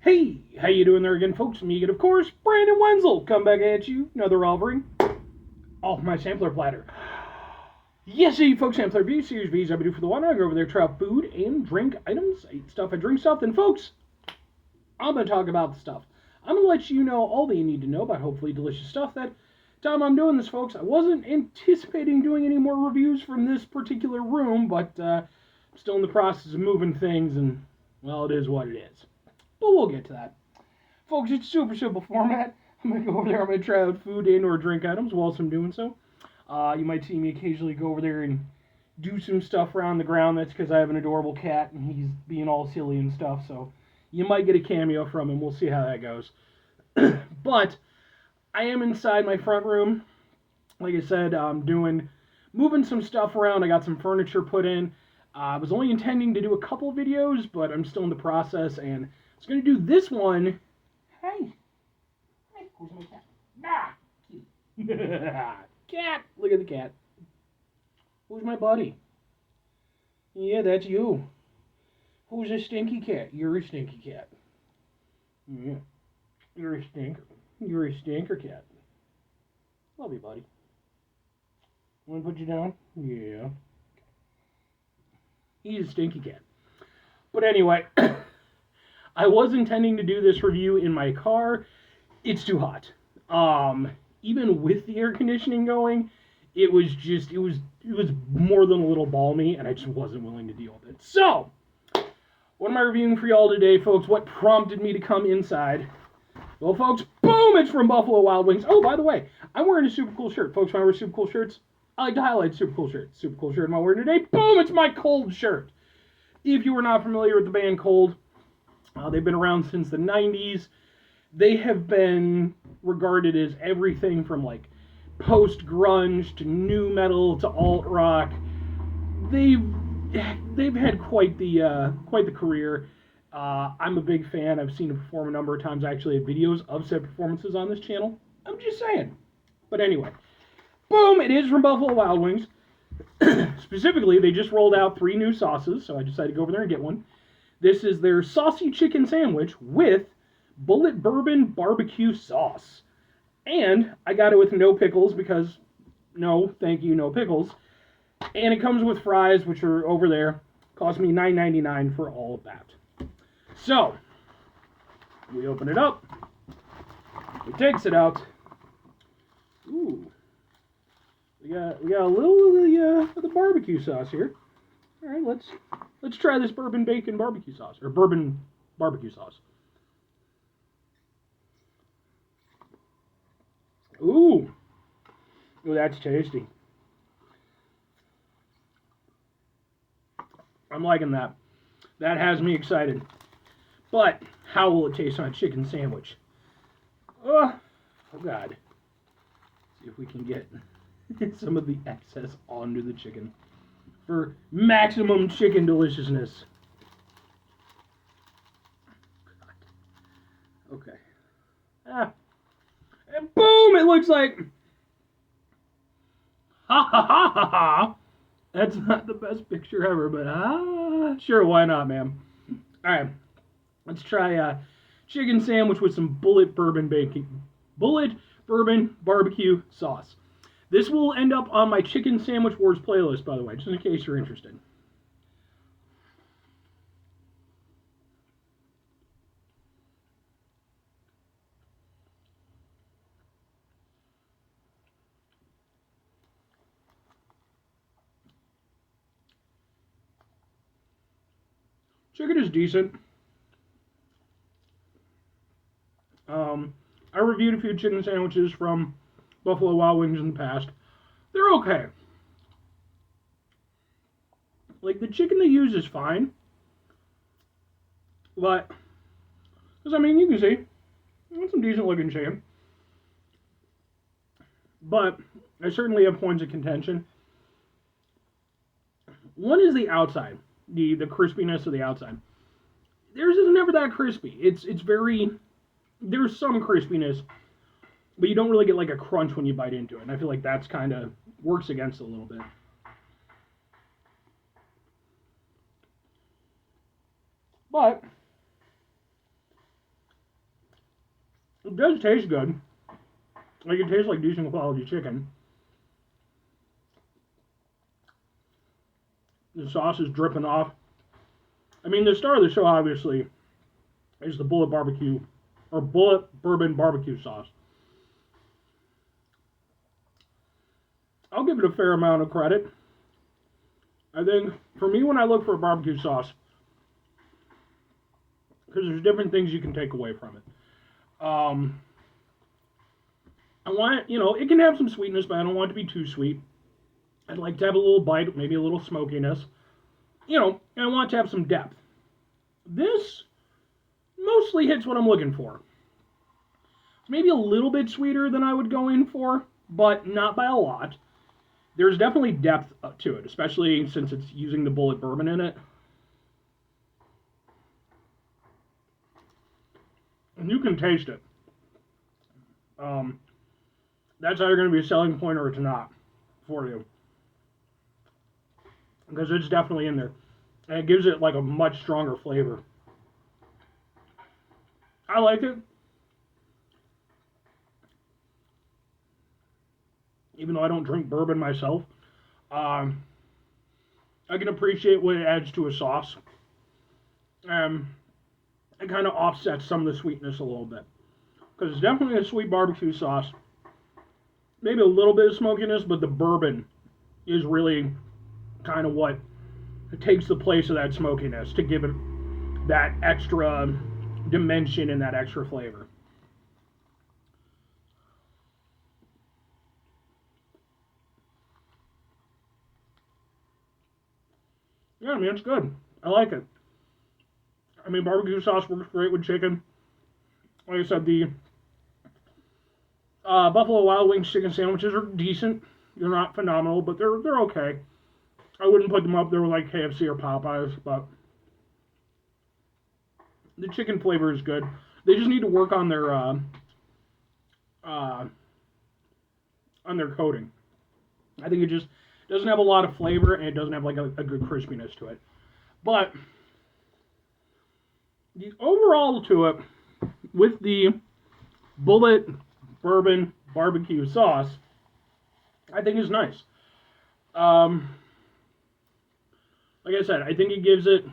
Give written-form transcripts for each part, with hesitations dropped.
Hey, how you doing there again, folks? Me again, of course, Brandon Wenzel. Come back at you, another offering off my sampler platter. Yes, you folks, sampler review, series V's I do for the one. I go over there, try out food and drink items. I eat stuff, I drink stuff. Then, folks, I'm going to talk about the stuff. I'm going to let you know all that you need to know about hopefully delicious stuff. That time I'm doing this, folks, I wasn't anticipating doing any more reviews from this particular room, but I'm still in the process of moving things, and, well, it is what it is. But we'll get to that. Folks, it's super simple format. I'm going to go over there, I'm going to try out food and or drink items whilst I'm doing so. You might see me occasionally go over there and do some stuff around the ground. That's because I have an adorable cat, and he's being all silly and stuff, so you might get a cameo from him. We'll see how that goes. But I am inside my front room. Like I said, I'm moving some stuff around. I got some furniture put in. I was only intending to do a couple videos, but I'm still in the process, and I was going to do this one. Hey, who's my cat? Nah, cat. Look at the cat. Who's my buddy? Yeah, that's you. Who's a stinky cat? You're a stinky cat. Yeah, you're a stinker. You're a stinker cat. Love you, buddy. Want to put you down? Yeah. He's a stinky cat. But anyway, I was intending to do this review in my car. It's too hot. Even with the air conditioning going, it was more than a little balmy, and I just wasn't willing to deal with it. So, what am I reviewing for y'all today, folks? What prompted me to come inside? Well, folks, boom! It's from Buffalo Wild Wings. Oh, by the way, I'm wearing a super cool shirt. Folks, when I wear super cool shirts, I like to highlight super cool shirts. Super cool shirt am I wearing today? Boom! It's my Cold shirt. If you are not familiar with the band Cold, they've been around since the 90s. They have been regarded as everything from like post-grunge to new metal to alt-rock. They've had quite the career. I'm a big fan. I've seen them perform a number of times. I actually have videos of said performances on this channel. I'm just saying. But anyway, boom! It is from Buffalo Wild Wings. Specifically, they just rolled out 3 new sauces, so I decided to go over there and get one. This is their saucy chicken sandwich with Bulleit Bourbon barbecue sauce. And I got it with no pickles because, no, thank you, no pickles. And it comes with fries, which are over there. Cost me $9.99 for all of that. So, we open it up. We takes it out. Ooh. We got a little of the barbecue sauce here. All right, let's try this bourbon bacon barbecue sauce, or bourbon barbecue sauce. Ooh, that's tasty. I'm liking that. That has me excited. But how will it taste on a chicken sandwich? Oh God. See if we can get some of the excess onto the chicken for maximum chicken deliciousness. Okay. And boom! It looks like... Ha ha ha ha ha! That's not the best picture ever, but sure, why not, ma'am? Alright. Let's try chicken sandwich with some Bulleit Bourbon barbecue sauce. This will end up on my Chicken Sandwich Wars playlist, by the way, just in case you're interested. Chicken is decent. I reviewed a few chicken sandwiches from Buffalo Wild Wings in the past. They're okay. Like, the chicken they use is fine. But, because, I mean, you can see, it's some decent looking chicken. But, I certainly have points of contention. One is the outside. The crispiness of the outside. Theirs is never that crispy. It's very... There's some crispiness, but you don't really get like a crunch when you bite into it. And I feel like that's kind of works against it a little bit. But It does taste good. Like, it tastes like decent quality chicken. The sauce is dripping off. I mean, the star of the show, obviously, is the Bulleit barbecue, or Bulleit bourbon barbecue sauce. I'll give it a fair amount of credit. I think, for me, when I look for a barbecue sauce, because there's different things you can take away from it. I want, it can have some sweetness, but I don't want it to be too sweet. I'd like to have a little bite, maybe a little smokiness. And I want to have some depth. This mostly hits what I'm looking for. It's maybe a little bit sweeter than I would go in for, but not by a lot. There's definitely depth to it, especially since it's using the Bulleit bourbon in it. And you can taste it. That's either going to be a selling point or it's not for you. Because it's definitely in there. And it gives it like a much stronger flavor. I like it. Even though I don't drink bourbon myself. I can appreciate what it adds to a sauce. It kind of offsets some of the sweetness a little bit. Because it's definitely a sweet barbecue sauce. Maybe a little bit of smokiness, but the bourbon is really kind of what takes the place of that smokiness to give it that extra dimension and that extra flavor. Yeah, I mean, it's good. I like it. I mean, barbecue sauce works great with chicken. Like I said, the Buffalo Wild Wings chicken sandwiches are decent. They're not phenomenal, but they're okay. I wouldn't put them up there with like KFC or Popeyes, but the chicken flavor is good. They just need to work on their coating. I think it just doesn't have a lot of flavor and it doesn't have like a good crispiness to it. But the overall to it, with the Bulleit bourbon barbecue sauce, I think is nice. Like I said, I think it gives it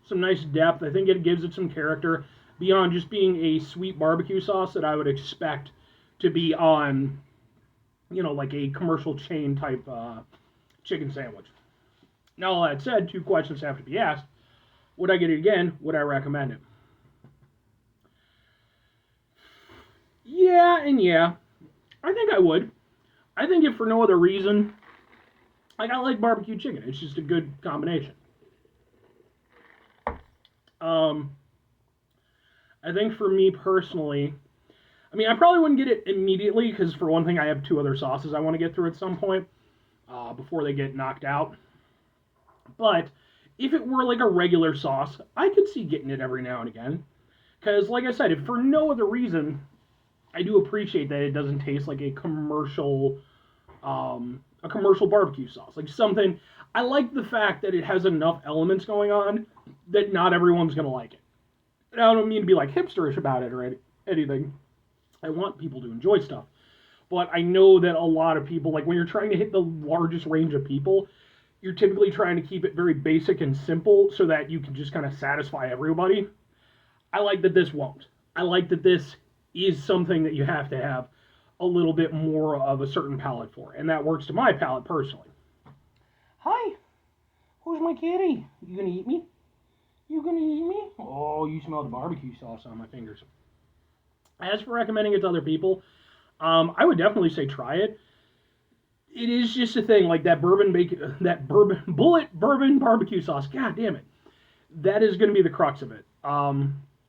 some nice depth. I think it gives it some character beyond just being a sweet barbecue sauce that I would expect to be on, like a commercial chain type chicken sandwich. Now, all that said, 2 questions have to be asked. Would I get it again? Would I recommend it? Yeah, and yeah. I think I would. I think if for no other reason, like I like barbecue chicken. It's just a good combination. I think for me personally, I mean, I probably wouldn't get it immediately because for one thing, I have 2 other sauces I want to get through at some point before they get knocked out. But if it were like a regular sauce, I could see getting it every now and again. Because, like I said, if for no other reason, I do appreciate that it doesn't taste like a commercial barbecue sauce. Like something, I like the fact that it has enough elements going on that not everyone's going to like it. And I don't mean to be like hipsterish about it or anything. I want people to enjoy stuff. But I know that a lot of people, like when you're trying to hit the largest range of people, you're typically trying to keep it very basic and simple so that you can just kind of satisfy everybody. I like that this won't. I like that this is something that you have to have a little bit more of a certain palate for. And that works to my palate personally. Hi. Who's my kitty? You gonna eat me? You gonna eat me? Oh, you smell the barbecue sauce on my fingers. As for recommending it to other people, I would definitely say try it. It is just a thing, like that Bulleit bourbon barbecue sauce. God damn it. That is going to be the crux of it.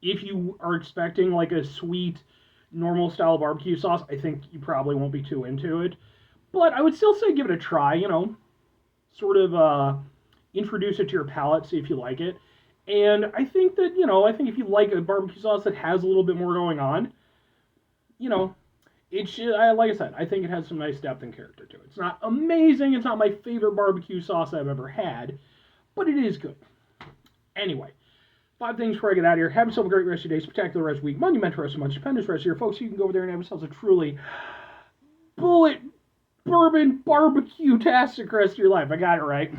If you are expecting like a sweet, normal style barbecue sauce, I think you probably won't be too into it. But I would still say give it a try, sort of introduce it to your palate, see if you like it. And I think that, if you like a barbecue sauce that has a little bit more going on, it should, like I said, I think it has some nice depth and character to it. It's not amazing. It's not my favorite barbecue sauce I've ever had, but it is good. Anyway, 5 things before I get out of here. Have yourself a great rest of your day, spectacular rest of the week, monumental rest of the month, stupendous rest of your folks. You can go over there and have yourselves a truly Bulleit Bourbon barbecue-tastic rest of your life. I got it right.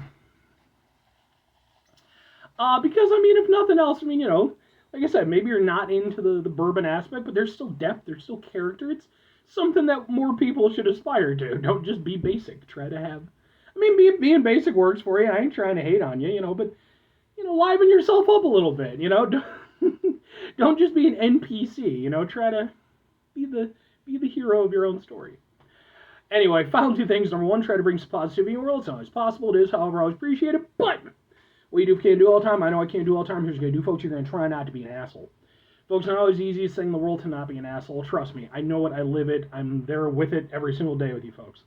Because, I mean, if nothing else, I mean, you know, like I said, maybe you're not into the bourbon aspect, but there's still depth, there's still character. It's something that more people should aspire to. Don't just be basic. Try to have, I mean, being basic works for you. I ain't trying to hate on you, you know, but, you know, liven yourself up a little bit, you know. Don't just be an NPC, you know. Try to be the hero of your own story. Anyway, final 2 things. Number 1, try to bring some positivity in the world. It's not always possible. It is, however, always appreciated. But what you do can't do all the time. I know I can't do all the time. Here's what you're going to do, folks. You're going to try not to be an asshole. Folks, it's not always the easiest thing in the world to not be an asshole. Trust me. I know it. I live it. I'm there with it every single day with you folks.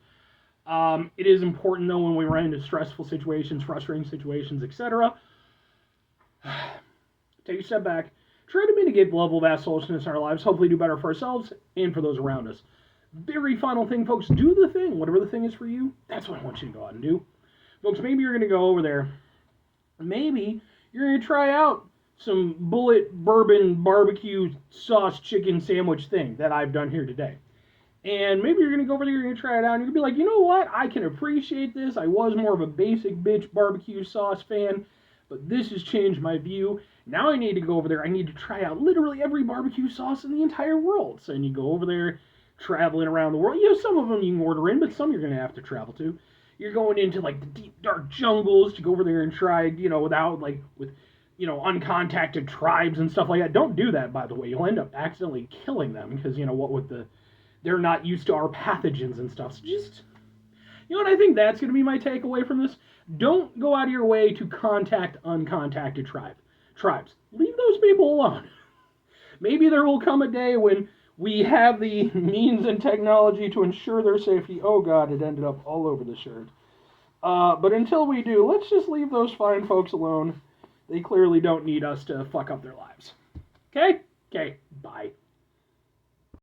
It is important, though, when we run into stressful situations, frustrating situations, etc. Take a step back. Try to mitigate the level of assholishness in our lives. Hopefully do better for ourselves and for those around us. Very final thing, folks. Do the thing. Whatever the thing is for you, that's what I want you to go out and do. Folks, maybe you're going to go over there. Maybe you're going to try out some Bulleit bourbon barbecue sauce chicken sandwich thing that I've done here today. And maybe you're going to go over there, you're going to try it out, and you're going to be like, you know what? I can appreciate this. I was more of a basic bitch barbecue sauce fan, but this has changed my view. Now I need to go over there. I need to try out literally every barbecue sauce in the entire world. So then you go over there, traveling around the world. You know, some of them you can order in, but some you're going to have to travel to. You're going into, like, the deep, dark jungles to go over there and try, you know, with, you know, uncontacted tribes and stuff like that. Don't do that, by the way. You'll end up accidentally killing them because, you know, what with they're not used to our pathogens and stuff. So just, you know what, I think that's going to be my takeaway from this. Don't go out of your way to contact uncontacted tribes. Leave those people alone. Maybe there will come a day when we have the means and technology to ensure their safety. Oh God, it ended up all over the shirt. But until we do, let's just leave those fine folks alone. They clearly don't need us to fuck up their lives. Okay? Okay, bye.